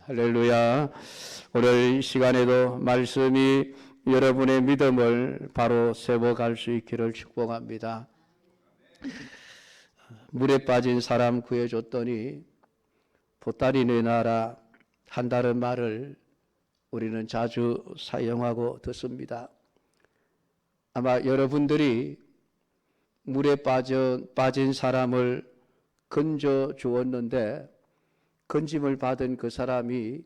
할렐루야. 오늘 시간에도 말씀이 여러분의 믿음을 바로 세워갈 수 있기를 축복합니다. 물에 빠진 사람 구해줬더니 보따리 내놔라 한다는 말을 우리는 자주 사용하고 듣습니다. 아마 여러분들이 물에 빠진 사람을 건져 주었는데 건짐을 받은 그 사람이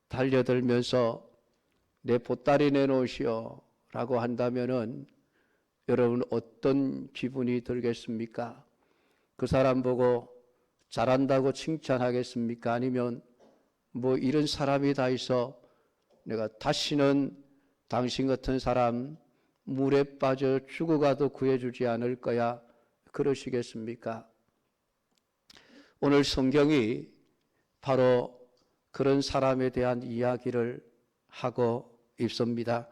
달려들면서 내 보따리 내놓으시오 라고 한다면은 여러분 어떤 기분이 들겠습니까? 그 사람 보고 잘한다고 칭찬하겠습니까? 아니면 뭐 이런 사람이 다 있어 내가 다시는 당신 같은 사람 물에 빠져 죽어가도 구해주지 않을 거야 그러시겠습니까? 오늘 성경이 바로 그런 사람에 대한 이야기를 하고 있습니다.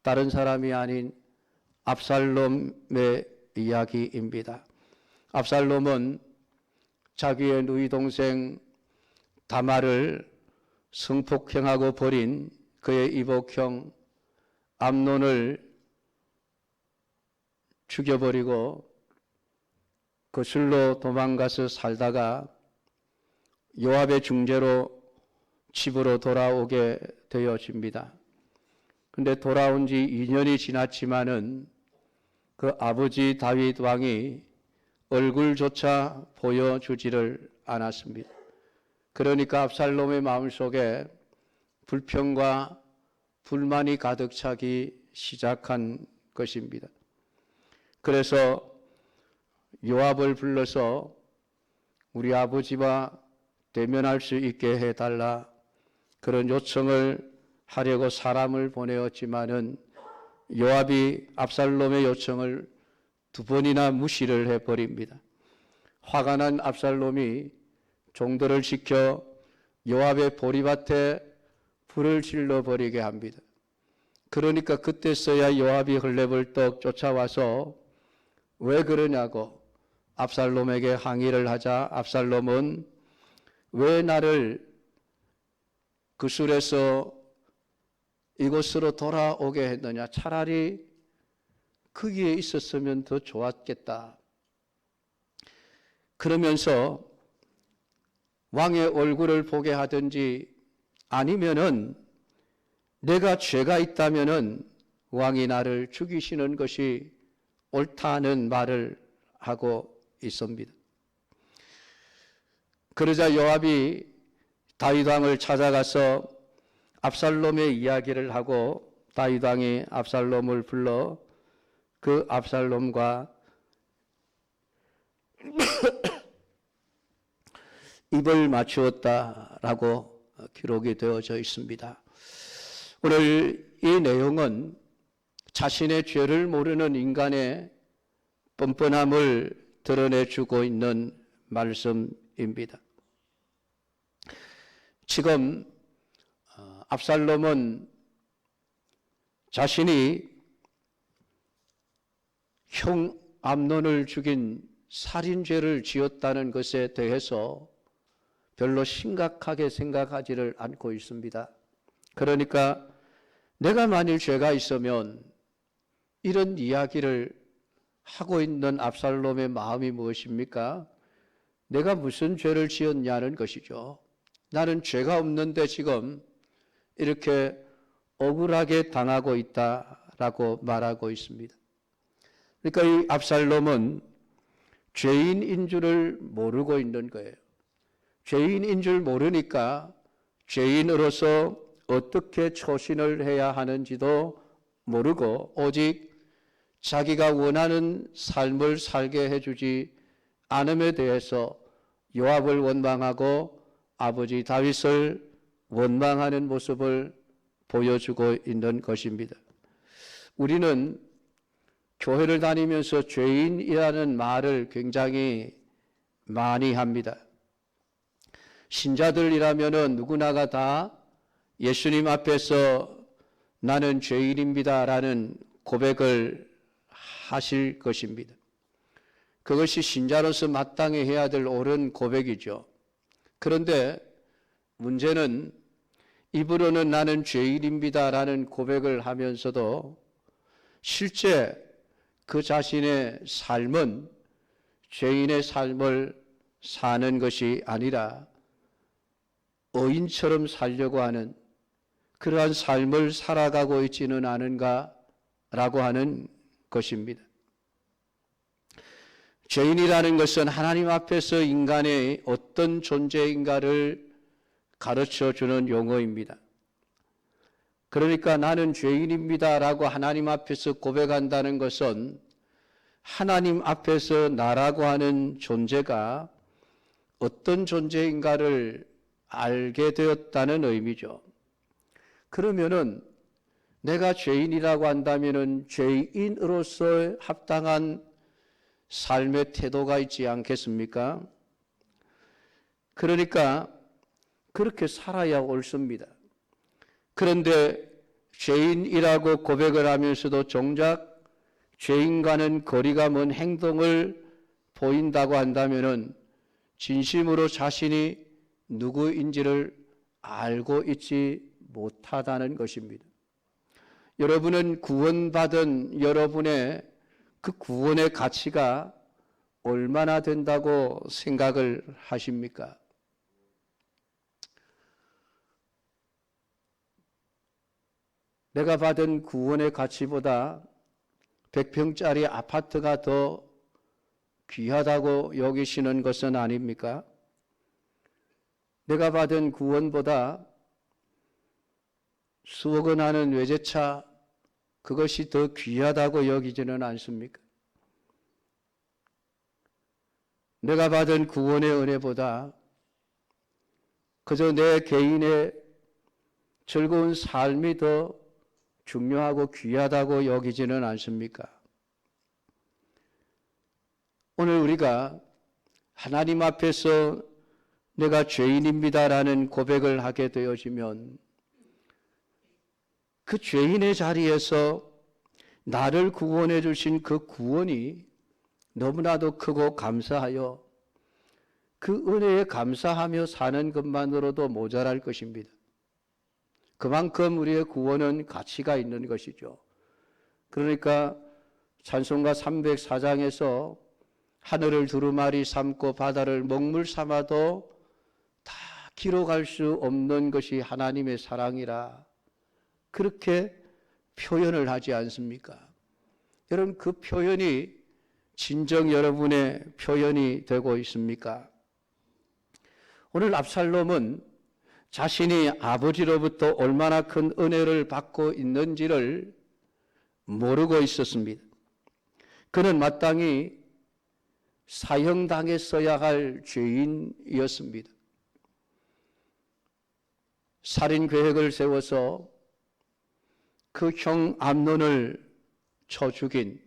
다른 사람이 아닌 압살롬의 이야기입니다. 압살롬은 자기의 누이 동생 다말을 성폭행하고 버린 그의 이복형 암논을 죽여버리고 거슬러 도망가서 살다가 요압의 중재로 집으로 돌아오게 되어집니다. 그런데 돌아온 지 2년이 지났지만은 그 아버지 다윗 왕이 얼굴조차 보여주지를 않았습니다. 그러니까 압살롬의 마음속에 불평과 불만이 가득 차기 시작한 것입니다. 그래서 요압을 불러서 우리 아버지와 대면할 수 있게 해달라 그런 요청을 하려고 사람을 보내었지만은 요압이 압살롬의 요청을 2번이나 무시를 해버립니다. 화가 난 압살롬이 종들을 시켜 요압의 보리밭에 불을 질러버리게 합니다. 그러니까 그때서야 요압이 헐레벌떡 쫓아와서 왜 그러냐고 압살롬에게 항의를 하자 압살롬은 왜 나를 그술에서 이곳으로 돌아오게 했느냐? 차라리 거기에 있었으면 더 좋았겠다. 그러면서 왕의 얼굴을 보게 하든지 아니면은 내가 죄가 있다면은 왕이 나를 죽이시는 것이 옳다는 말을 하고 있습니다. 그러자 요압이 다윗 왕을 찾아가서 압살롬의 이야기를 하고 다윗 왕이 압살롬을 불러 그 압살롬과 입을 맞추었다라고 기록이 되어져 있습니다. 오늘 이 내용은 자신의 죄를 모르는 인간의 뻔뻔함을 드러내주고 있는 말씀입니다. 지금 압살롬은 자신이 형 암논을 죽인 살인죄를 지었다는 것에 대해서 별로 심각하게 생각하지를 않고 있습니다. 그러니까 내가 만일 죄가 있으면 이런 이야기를 하고 있는 압살롬의 마음이 무엇입니까? 내가 무슨 죄를 지었냐는 것이죠. 나는 죄가 없는데 지금 이렇게 억울하게 당하고 있다라고 말하고 있습니다. 그러니까 이 압살롬은 죄인인 줄을 모르고 있는 거예요. 죄인인 줄 모르니까 죄인으로서 어떻게 처신을 해야 하는지도 모르고 오직 자기가 원하는 삶을 살게 해주지 않음에 대해서 요압을 원망하고 아버지 다윗을 원망하는 모습을 보여주고 있는 것입니다. 우리는 교회를 다니면서 죄인이라는 말을 굉장히 많이 합니다. 신자들이라면은 누구나가 다 예수님 앞에서 나는 죄인입니다라는 고백을 하실 것입니다. 그것이 신자로서 마땅히 해야 될 옳은 고백이죠. 그런데 문제는 입으로는 나는 죄인입니다라는 고백을 하면서도 실제 그 자신의 삶은 죄인의 삶을 사는 것이 아니라 의인처럼 살려고 하는 그러한 삶을 살아가고 있지는 않은가라고 하는 것입니다. 죄인이라는 것은 하나님 앞에서 인간의 어떤 존재인가를 가르쳐주는 용어입니다. 그러니까 나는 죄인입니다라고 하나님 앞에서 고백한다는 것은 하나님 앞에서 나라고 하는 존재가 어떤 존재인가를 알게 되었다는 의미죠. 그러면은 내가 죄인이라고 한다면은 죄인으로서 합당한 삶의 태도가 있지 않겠습니까? 그러니까 그렇게 살아야 옳습니다. 그런데 죄인이라고 고백을 하면서도 정작 죄인과는 거리가 먼 행동을 보인다고 한다면은 진심으로 자신이 누구인지를 알고 있지 못하다는 것입니다. 여러분은 구원받은 여러분의 그 구원의 가치가 얼마나 된다고 생각을 하십니까? 내가 받은 구원의 가치보다 100평짜리 아파트가 더 귀하다고 여기시는 것은 아닙니까? 내가 받은 구원보다 수억 원 하는 외제차 그것이 더 귀하다고 여기지는 않습니까? 내가 받은 구원의 은혜보다 그저 내 개인의 즐거운 삶이 더 중요하고 귀하다고 여기지는 않습니까? 오늘 우리가 하나님 앞에서 내가 죄인입니다라는 고백을 하게 되어지면 그 죄인의 자리에서 나를 구원해 주신 그 구원이 너무나도 크고 감사하여 그 은혜에 감사하며 사는 것만으로도 모자랄 것입니다. 그만큼 우리의 구원은 가치가 있는 것이죠. 그러니까 찬송가 304장에서 하늘을 두루마리 삼고 바다를 먹물 삼아도 다 기록할 수 없는 것이 하나님의 사랑이라 그렇게 표현을 하지 않습니까? 여러분 그 표현이 진정 여러분의 표현이 되고 있습니까? 오늘 압살롬은 자신이 아버지로부터 얼마나 큰 은혜를 받고 있는지를 모르고 있었습니다. 그는 마땅히 사형당했어야 할 죄인이었습니다. 살인 계획을 세워서 그 형 암논을 쳐 죽인,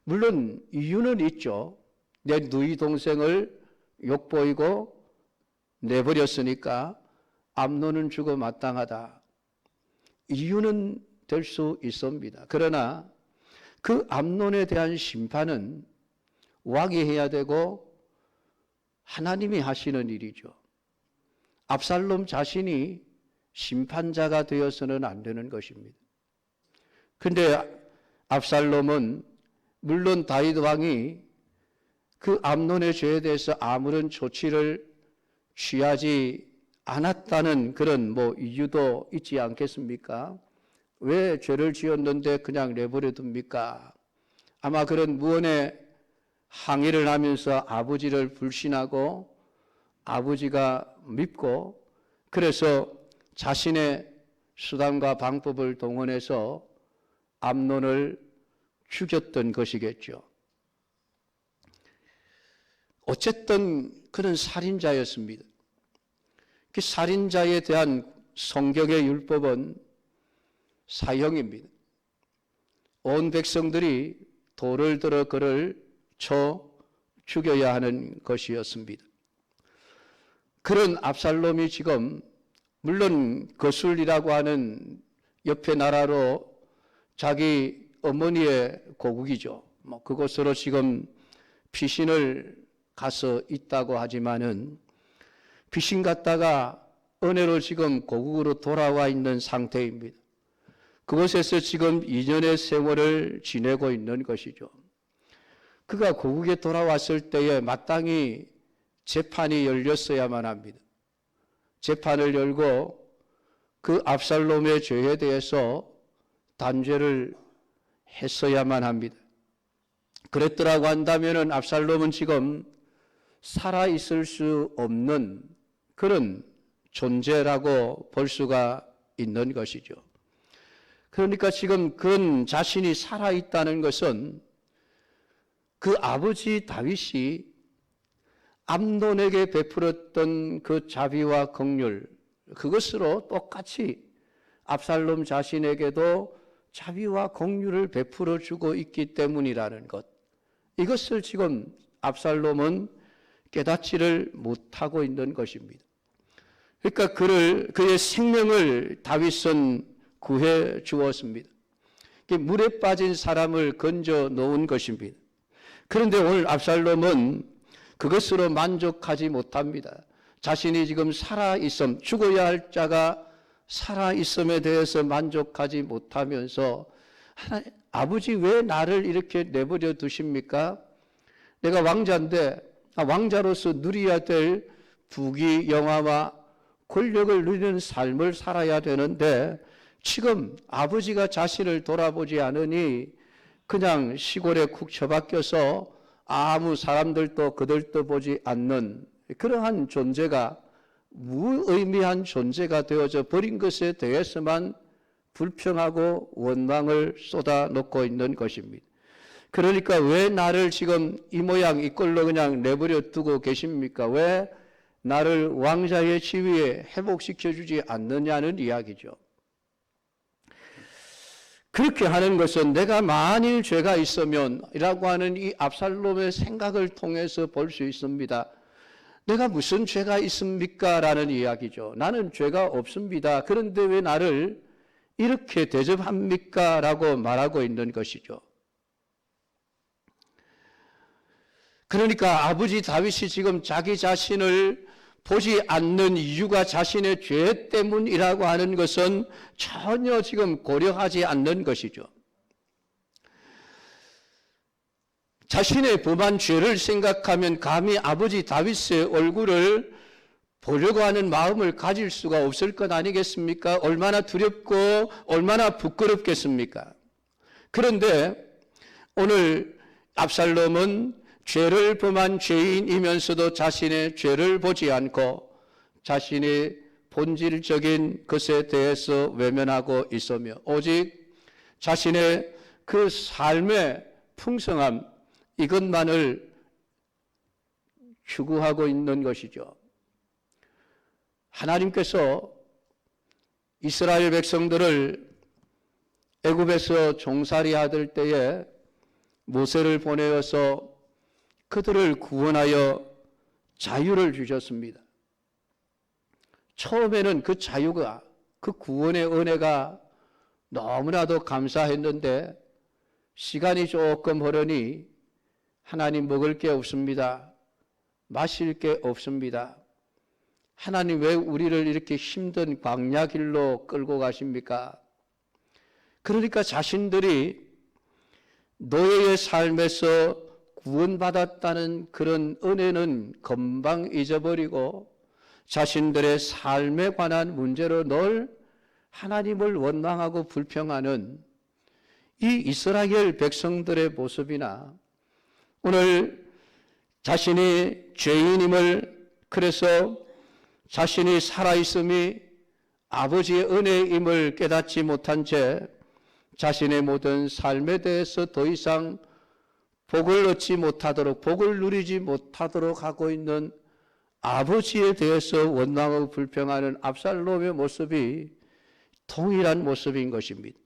물론 이유는 있죠. 내 누이 동생을 욕보이고 내버렸으니까 암논은 죽어 마땅하다. 이유는 될 수 있습니다. 그러나 그 암논에 대한 심판은 왕이 해야 되고 하나님이 하시는 일이죠. 압살롬 자신이 심판자가 되어서는 안 되는 것입니다. 그런데 압살롬은 물론 다윗 왕이 그 암논의 죄에 대해서 아무런 조치를 취하지 않았다는 그런 이유도 있지 않겠습니까? 왜 죄를 지었는데 그냥 내버려 둡니까? 아마 그런 무언의 항의를 하면서 아버지를 불신하고 아버지가 밉고 그래서 자신의 수단과 방법을 동원해서 암논을 죽였던 것이겠죠. 어쨌든 그는 살인자였습니다. 그 살인자에 대한 성경의 율법은 사형입니다. 온 백성들이 돌을 들어 그를 쳐 죽여야 하는 것이었습니다. 그런 압살롬이 지금 물론 거술이라고 하는 옆에 나라로 자기 어머니의 고국이죠. 그곳으로 지금 피신을 가서 있다고 하지만은 피신 갔다가 은혜로 지금 고국으로 돌아와 있는 상태입니다. 그곳에서 지금 2년의 세월을 지내고 있는 것이죠. 그가 고국에 돌아왔을 때에 마땅히 재판이 열렸어야만 합니다. 재판을 열고 그 압살롬의 죄에 대해서 단죄를 했어야만 합니다. 그랬더라고 한다면 압살롬은 지금 살아있을 수 없는 그런 존재라고 볼 수가 있는 것이죠. 그러니까 지금 그런 자신이 살아있다는 것은 그 아버지 다윗이 암논에게 베풀었던 그 자비와 긍휼, 그것으로 똑같이 압살롬 자신에게도 자비와 긍휼을 베풀어 주고 있기 때문이라는 것, 이것을 지금 압살롬은 깨닫지를 못하고 있는 것입니다. 그러니까 그의 생명을 다윗은 구해 주었습니다. 물에 빠진 사람을 건져 놓은 것입니다. 그런데 오늘 압살롬은 그것으로 만족하지 못합니다. 자신이 지금 살아있음, 죽어야 할 자가 살아있음에 대해서 만족하지 못하면서 아버지 왜 나를 이렇게 내버려 두십니까? 내가 왕자인데 왕자로서 누려야 될 부귀 영화와 권력을 누리는 삶을 살아야 되는데 지금 아버지가 자신을 돌아보지 않으니 그냥 시골에 쿡 처박혀서 아무 사람들도 그들도 보지 않는 그러한 존재가 무의미한 존재가 되어져 버린 것에 대해서만 불평하고 원망을 쏟아놓고 있는 것입니다. 그러니까 왜 나를 지금 이 모양 이 꼴로 그냥 내버려 두고 계십니까? 왜 나를 왕자의 지위에 회복시켜주지 않느냐는 이야기죠. 그렇게 하는 것은 내가 만일 죄가 있으면 이라고 하는 이 압살롬의 생각을 통해서 볼 수 있습니다. 내가 무슨 죄가 있습니까? 라는 이야기죠. 나는 죄가 없습니다. 그런데 왜 나를 이렇게 대접합니까? 라고 말하고 있는 것이죠. 그러니까 아버지 다윗이 지금 자기 자신을 보지 않는 이유가 자신의 죄 때문이라고 하는 것은 전혀 지금 고려하지 않는 것이죠. 자신의 범한 죄를 생각하면 감히 아버지 다윗의 얼굴을 보려고 하는 마음을 가질 수가 없을 것 아니겠습니까? 얼마나 두렵고 얼마나 부끄럽겠습니까? 그런데 오늘 압살롬은 죄를 범한 죄인이면서도 자신의 죄를 보지 않고 자신의 본질적인 것에 대해서 외면하고 있으며 오직 자신의 그 삶의 풍성함 이것만을 추구하고 있는 것이죠. 하나님께서 이스라엘 백성들을 애굽에서 종살이 하던 때에 모세를 보내어서 그들을 구원하여 자유를 주셨습니다. 처음에는 그 자유가, 그 구원의 은혜가 너무나도 감사했는데 시간이 조금 흐르니 하나님 먹을 게 없습니다. 마실 게 없습니다. 하나님 왜 우리를 이렇게 힘든 광야 길로 끌고 가십니까? 그러니까 자신들이 노예의 삶에서 구원받았다는 그런 은혜는 금방 잊어버리고 자신들의 삶에 관한 문제로 늘 하나님을 원망하고 불평하는 이 이스라엘 백성들의 모습이나 오늘 자신이 죄인임을 그래서 자신이 살아있음이 아버지의 은혜임을 깨닫지 못한 채 자신의 모든 삶에 대해서 더 이상 복을 얻지 못하도록 복을 누리지 못하도록 하고 있는 아버지에 대해서 원망하고 불평하는 압살롬의 모습이 동일한 모습인 것입니다.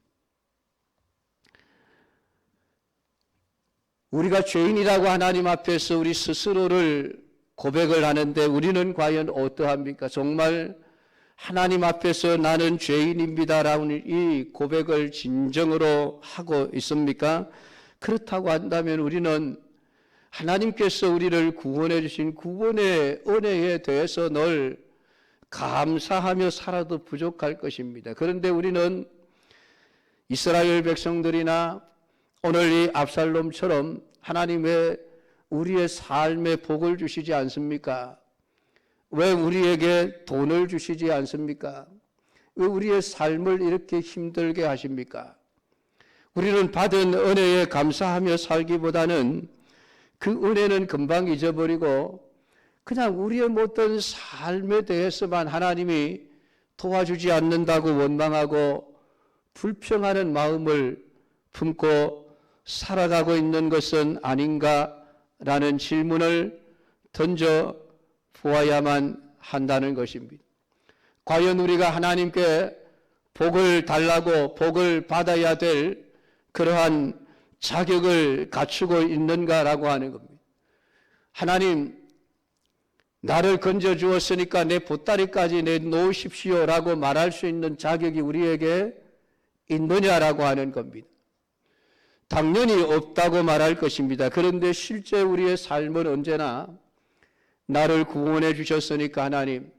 우리가 죄인이라고 하나님 앞에서 우리 스스로를 고백을 하는데 우리는 과연 어떠합니까? 정말 하나님 앞에서 나는 죄인입니다라는 이 고백을 진정으로 하고 있습니까? 그렇다고 한다면 우리는 하나님께서 우리를 구원해 주신 구원의 은혜에 대해서 늘 감사하며 살아도 부족할 것입니다. 그런데 우리는 이스라엘 백성들이나 오늘 이 압살롬처럼 하나님의 우리의 삶에 복을 주시지 않습니까? 왜 우리에게 돈을 주시지 않습니까? 왜 우리의 삶을 이렇게 힘들게 하십니까? 우리는 받은 은혜에 감사하며 살기보다는 그 은혜는 금방 잊어버리고 그냥 우리의 모든 삶에 대해서만 하나님이 도와주지 않는다고 원망하고 불평하는 마음을 품고 살아가고 있는 것은 아닌가라는 질문을 던져 보아야만 한다는 것입니다. 과연 우리가 하나님께 복을 달라고 복을 받아야 될 그러한 자격을 갖추고 있는가라고 하는 겁니다. 하나님, 나를 건져 주었으니까 내 보따리까지 내놓으십시오라고 말할 수 있는 자격이 우리에게 있느냐라고 하는 겁니다. 당연히 없다고 말할 것입니다. 그런데 실제 우리의 삶은 언제나 나를 구원해 주셨으니까 하나님,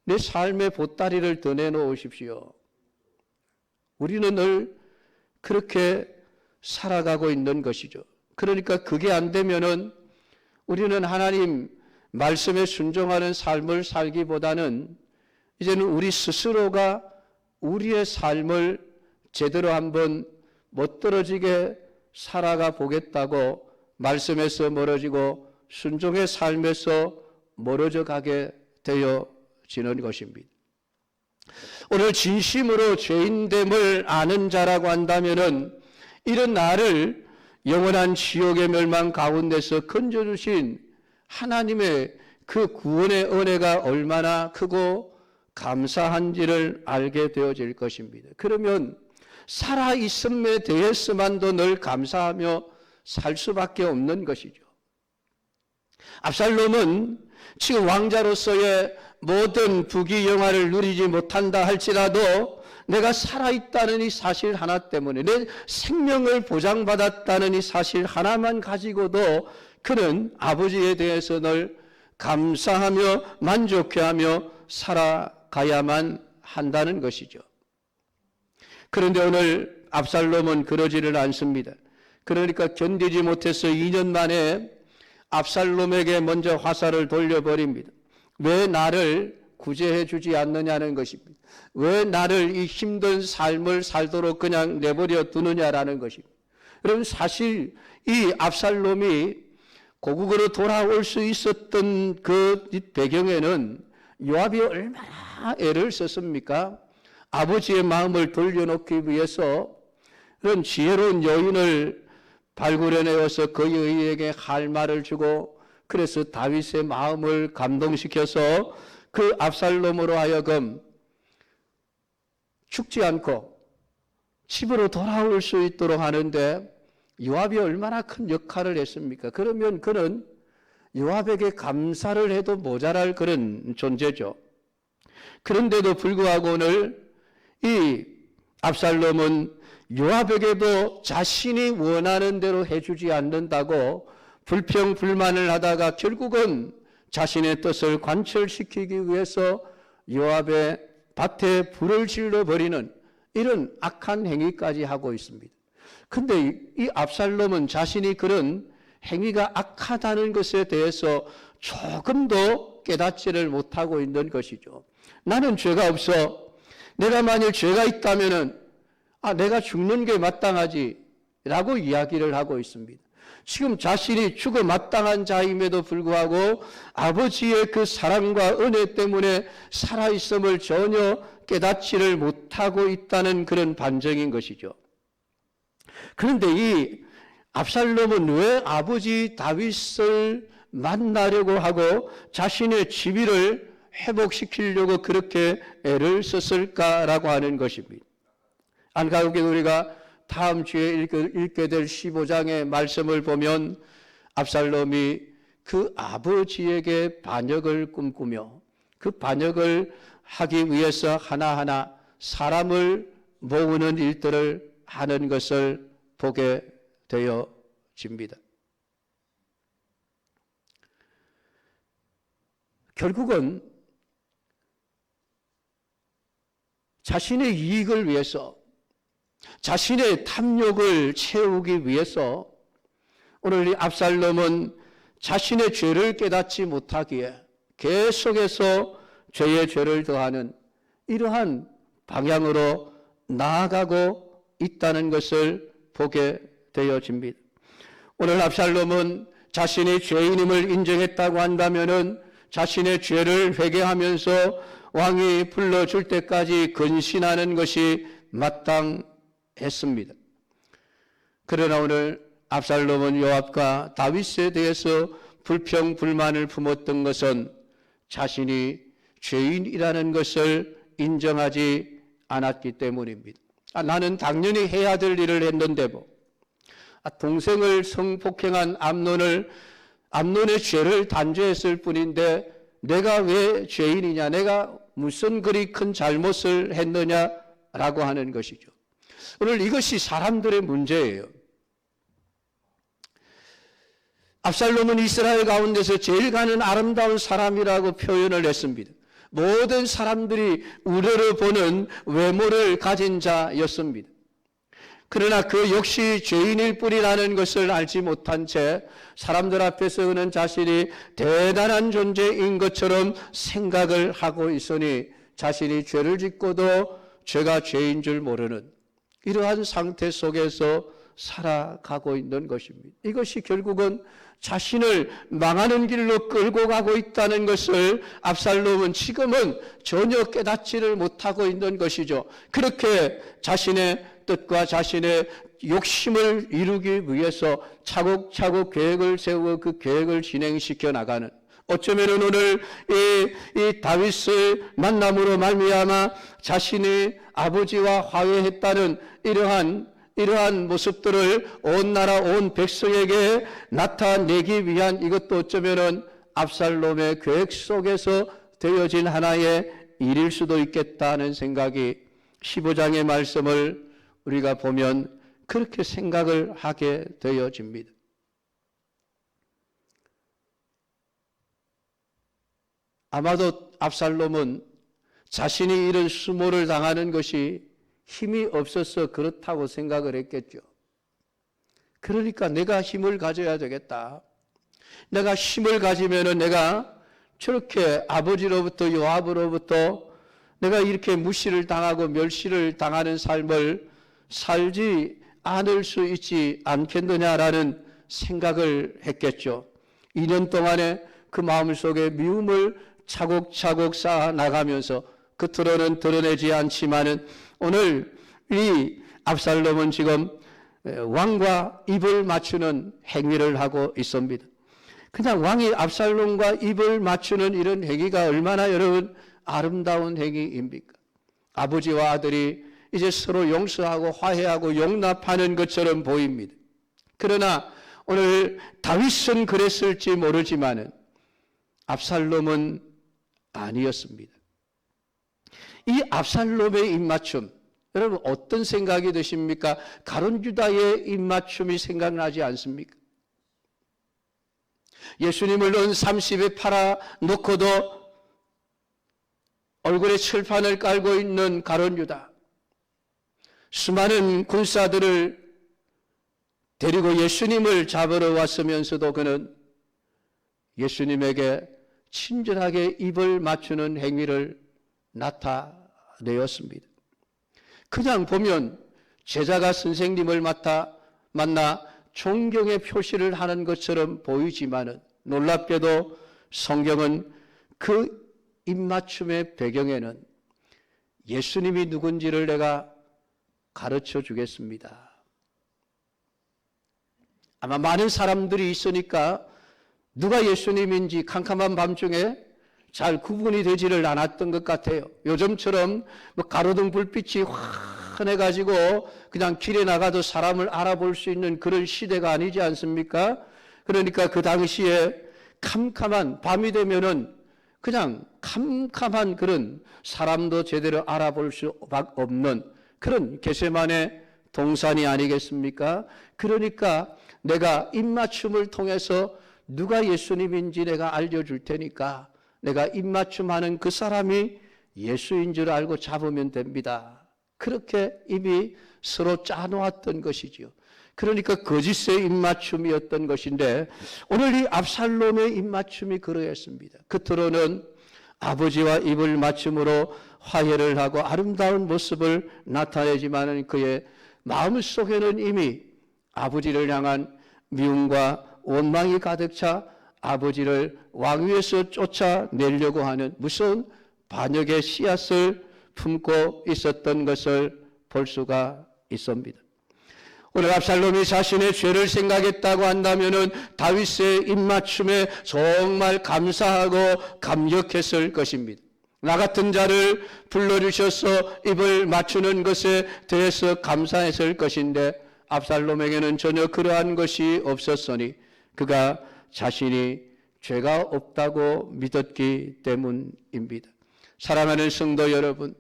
내 삶의 보따리를 더 내놓으십시오. 우리는 늘 그렇게 살아가고 있는 것이죠. 그러니까 그게 안 되면은 우리는 하나님 말씀에 순종하는 삶을 살기보다는 이제는 우리 스스로가 우리의 삶을 제대로 한번 멋들어지게 살아가 보겠다고 말씀에서 멀어지고 순종의 삶에서 멀어져 가게 되어지는 것입니다. 오늘 진심으로 죄인됨을 아는 자라고 한다면은 이런 나를 영원한 지옥의 멸망 가운데서 건져주신 하나님의 그 구원의 은혜가 얼마나 크고 감사한지를 알게 되어질 것입니다. 그러면 살아있음에 대해서만도 늘 감사하며 살 수밖에 없는 것이죠. 압살롬은 지금 왕자로서의 모든 부귀영화를 누리지 못한다 할지라도 내가 살아있다는 이 사실 하나 때문에 내 생명을 보장받았다는 이 사실 하나만 가지고도 그는 아버지에 대해서 늘 감사하며 만족해하며 살아가야만 한다는 것이죠. 그런데 오늘 압살롬은 그러지를 않습니다. 그러니까 견디지 못해서 2년 만에 압살롬에게 먼저 화살을 돌려버립니다. 왜 나를 구제해 주지 않느냐는 것입니다. 왜 나를 이 힘든 삶을 살도록 그냥 내버려 두느냐라는 것입니다. 여러분, 사실 이 압살롬이 고국으로 돌아올 수 있었던 그 배경에는 요압이 얼마나 애를 썼습니까? 아버지의 마음을 돌려놓기 위해서 그런 지혜로운 여인을 발굴해내어서 그 여인에게 할 말을 주고 그래서 다윗의 마음을 감동시켜서 그 압살롬으로 하여금 죽지 않고 집으로 돌아올 수 있도록 하는데 요압이 얼마나 큰 역할을 했습니까? 그러면 그는 요압에게 감사를 해도 모자랄 그런 존재죠. 그런데도 불구하고 오늘 이 압살롬은 요압에게도 자신이 원하는 대로 해주지 않는다고 불평불만을 하다가 결국은 자신의 뜻을 관철시키기 위해서 요압의 밭에 불을 질러버리는 이런 악한 행위까지 하고 있습니다. 근데 이 압살롬은 자신이 그런 행위가 악하다는 것에 대해서 조금도 깨닫지를 못하고 있는 것이죠. 나는 죄가 없어. 내가 만일 죄가 있다면은 내가 죽는 게 마땅하지 라고 이야기를 하고 있습니다. 지금 자신이 죽어 마땅한 자임에도 불구하고 아버지의 그 사랑과 은혜 때문에 살아있음을 전혀 깨닫지를 못하고 있다는 그런 반증인 것이죠. 그런데 이 압살롬은 왜 아버지 다윗을 만나려고 하고 자신의 지위를 회복시키려고 그렇게 애를 썼을까라고 하는 것입니다. 안가깝게 우리가 다음 주에 읽게 될 15장의 말씀을 보면 압살롬이 그 아버지에게 반역을 꿈꾸며 그 반역을 하기 위해서 하나하나 사람을 모으는 일들을 하는 것을 보게 되어집니다. 결국은 자신의 이익을 위해서, 자신의 탐욕을 채우기 위해서 오늘 이 압살롬은 자신의 죄를 깨닫지 못하기에 계속해서 죄의 죄를 더하는 이러한 방향으로 나아가고 있다는 것을 보게 되어집니다. 오늘 압살롬은 자신이 죄인임을 인정했다고 한다면은 자신의 죄를 회개하면서 왕이 불러줄 때까지 근신하는 것이 마땅했습니다. 그러나 오늘 압살롬은 요압과 다윗에 대해서 불평, 불만을 품었던 것은 자신이 죄인이라는 것을 인정하지 않았기 때문입니다. 나는 당연히 해야 될 일을 했는데 동생을 성폭행한 암논의 죄를 단죄했을 뿐인데 내가 왜 죄인이냐, 내가 무슨 그리 큰 잘못을 했느냐라고 하는 것이죠. 오늘 이것이 사람들의 문제예요. 압살롬은 이스라엘 가운데서 제일 가는 아름다운 사람이라고 표현을 했습니다. 모든 사람들이 우러러 보는 외모를 가진 자였습니다. 그러나 그 역시 죄인일 뿐이라는 것을 알지 못한 채 사람들 앞에서 그는 자신이 대단한 존재인 것처럼 생각을 하고 있으니 자신이 죄를 짓고도 죄가 죄인 줄 모르는 이러한 상태 속에서 살아가고 있는 것입니다. 이것이 결국은 자신을 망하는 길로 끌고 가고 있다는 것을 압살롬은 지금은 전혀 깨닫지를 못하고 있는 것이죠. 그렇게 자신의 뜻과 자신의 욕심을 이루기 위해서 차곡차곡 계획을 세우고 그 계획을 진행시켜 나가는, 어쩌면 오늘 이 다윗을 만남으로 말미암아 자신의 아버지와 화해했다는 이러한 모습들을 온 나라 온 백성에게 나타내기 위한, 이것도 어쩌면은 압살롬의 계획 속에서 되어진 하나의 일일 수도 있겠다는 생각이 15장의 말씀을 우리가 보면 그렇게 생각을 하게 되어집니다. 아마도 압살롬은 자신이 이런 수모를 당하는 것이 힘이 없어서 그렇다고 생각을 했겠죠. 그러니까 내가 힘을 가져야 되겠다. 내가 힘을 가지면은 내가 저렇게 아버지로부터 요압으로부터 내가 이렇게 무시를 당하고 멸시를 당하는 삶을 살지 않을 수 있지 않겠느냐라는 생각을 했겠죠. 2년 동안에 그 마음속에 미움을 차곡차곡 쌓아 나가면서 겉으로는 드러내지 않지만은 오늘 이 압살롬은 지금 왕과 입을 맞추는 행위를 하고 있습니다. 그냥 왕이 압살롬과 입을 맞추는 이런 행위가 얼마나 여러분 아름다운 행위입니까? 아버지와 아들이 이제 서로 용서하고 화해하고 용납하는 것처럼 보입니다. 그러나 오늘 다윗은 그랬을지 모르지만은 압살롬은 아니었습니다. 이 압살롬의 입맞춤, 여러분 어떤 생각이 드십니까? 가룟 유다의 입맞춤이 생각나지 않습니까? 예수님을 은 30에 팔아 놓고도 얼굴에 칠판을 깔고 있는 가룟 유다, 수많은 군사들을 데리고 예수님을 잡으러 왔으면서도 그는 예수님에게 친절하게 입을 맞추는 행위를 나타내었습니다. 그냥 보면 제자가 선생님을 만나 존경의 표시를 하는 것처럼 보이지만은 놀랍게도 성경은 그 입맞춤의 배경에는 예수님이 누군지를 내가 가르쳐 주겠습니다. 아마 많은 사람들이 있으니까 누가 예수님인지 캄캄한 밤중에 잘 구분이 되지를 않았던 것 같아요. 요즘처럼 가로등 불빛이 환해가지고 그냥 길에 나가도 사람을 알아볼 수 있는 그런 시대가 아니지 않습니까? 그러니까 그 당시에 캄캄한 밤이 되면은 그냥 캄캄한 그런 사람도 제대로 알아볼 수 없는 그런 겟세마네 동산이 아니겠습니까? 그러니까 내가 입맞춤을 통해서 누가 예수님인지 내가 알려줄 테니까 내가 입맞춤하는 그 사람이 예수인 줄 알고 잡으면 됩니다. 그렇게 이미 서로 짜놓았던 것이지요. 그러니까 거짓의 입맞춤이었던 것인데 오늘 이 압살롬의 입맞춤이 그러했습니다. 겉으로는 아버지와 입을 맞춤으로 화해를 하고 아름다운 모습을 나타내지만 그의 마음속에는 이미 아버지를 향한 미움과 원망이 가득 차 아버지를 왕위에서 쫓아내려고 하는 무서운 반역의 씨앗을 품고 있었던 것을 볼 수가 있습니다. 오늘 압살롬이 자신의 죄를 생각했다고 한다면은 다윗의 입맞춤에 정말 감사하고 감격했을 것입니다. 나 같은 자를 불러주셔서 입을 맞추는 것에 대해서 감사했을 것인데 압살롬에게는 전혀 그러한 것이 없었으니 그가 자신이 죄가 없다고 믿었기 때문입니다. 사랑하는 성도 여러분,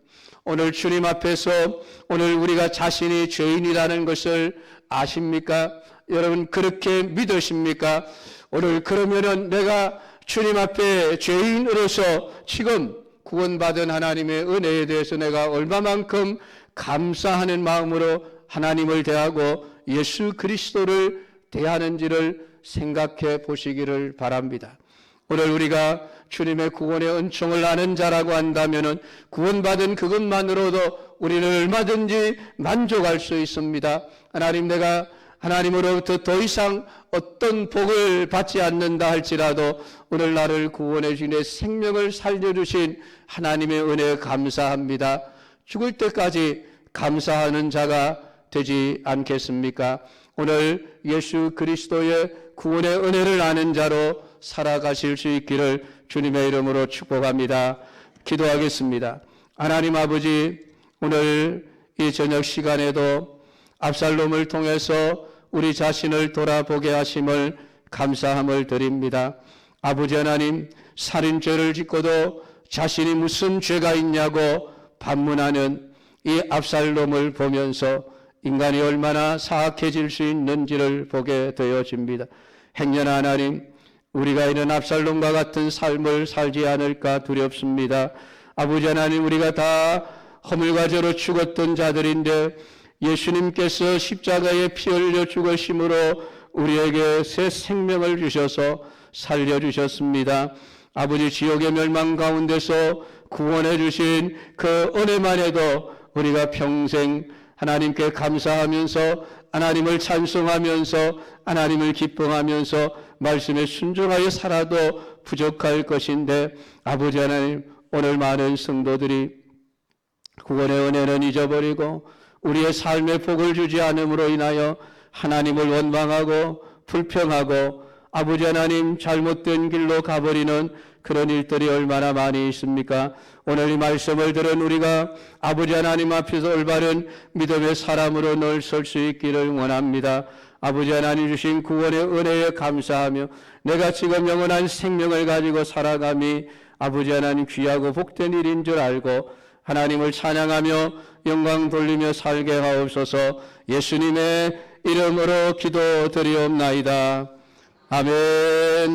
오늘 주님 앞에서 오늘 우리가 자신이 죄인이라는 것을 아십니까? 여러분 그렇게 믿으십니까? 오늘 그러면은 내가 주님 앞에 죄인으로서 지금 구원받은 하나님의 은혜에 대해서 내가 얼마만큼 감사하는 마음으로 하나님을 대하고 예수 그리스도를 대하는지를 생각해 보시기를 바랍니다. 오늘 우리가 주님의 구원의 은총을 아는 자라고 한다면 구원받은 그것만으로도 우리는 얼마든지 만족할 수 있습니다. 하나님, 내가 하나님으로부터 더 이상 어떤 복을 받지 않는다 할지라도 오늘 나를 구원해 주신 내 생명을 살려주신 하나님의 은혜에 감사합니다. 죽을 때까지 감사하는 자가 되지 않겠습니까? 오늘 예수 그리스도의 구원의 은혜를 아는 자로 살아가실 수 있기를 주님의 이름으로 축복합니다. 기도하겠습니다. 하나님 아버지, 오늘 이 저녁 시간에도 압살롬을 통해서 우리 자신을 돌아보게 하심을 감사함을 드립니다. 아버지 하나님, 살인죄를 짓고도 자신이 무슨 죄가 있냐고 반문하는 이 압살롬을 보면서 인간이 얼마나 사악해질 수 있는지를 보게 되어집니다. 행여나 하나님, 우리가 이런 압살롬과 같은 삶을 살지 않을까 두렵습니다. 아버지 하나님, 우리가 다 허물과 죄로 죽었던 자들인데 예수님께서 십자가에 피 흘려 죽으심으로 우리에게 새 생명을 주셔서 살려주셨습니다. 아버지, 지옥의 멸망 가운데서 구원해 주신 그 은혜만 해도 우리가 평생 하나님께 감사하면서 하나님을 찬송하면서 하나님을 기뻐하면서 말씀에 순종하여 살아도 부족할 것인데 아버지 하나님, 오늘 많은 성도들이 구원의 은혜는 잊어버리고 우리의 삶에 복을 주지 않음으로 인하여 하나님을 원망하고 불평하고 아버지 하나님 잘못된 길로 가버리는 그런 일들이 얼마나 많이 있습니까? 오늘 이 말씀을 들은 우리가 아버지 하나님 앞에서 올바른 믿음의 사람으로 늘 설 수 있기를 원합니다. 아버지 하나님 주신 구원의 은혜에 감사하며 내가 지금 영원한 생명을 가지고 살아감이 아버지 하나님 귀하고 복된 일인 줄 알고 하나님을 찬양하며 영광 돌리며 살게 하옵소서. 예수님의 이름으로 기도드리옵나이다. 아멘.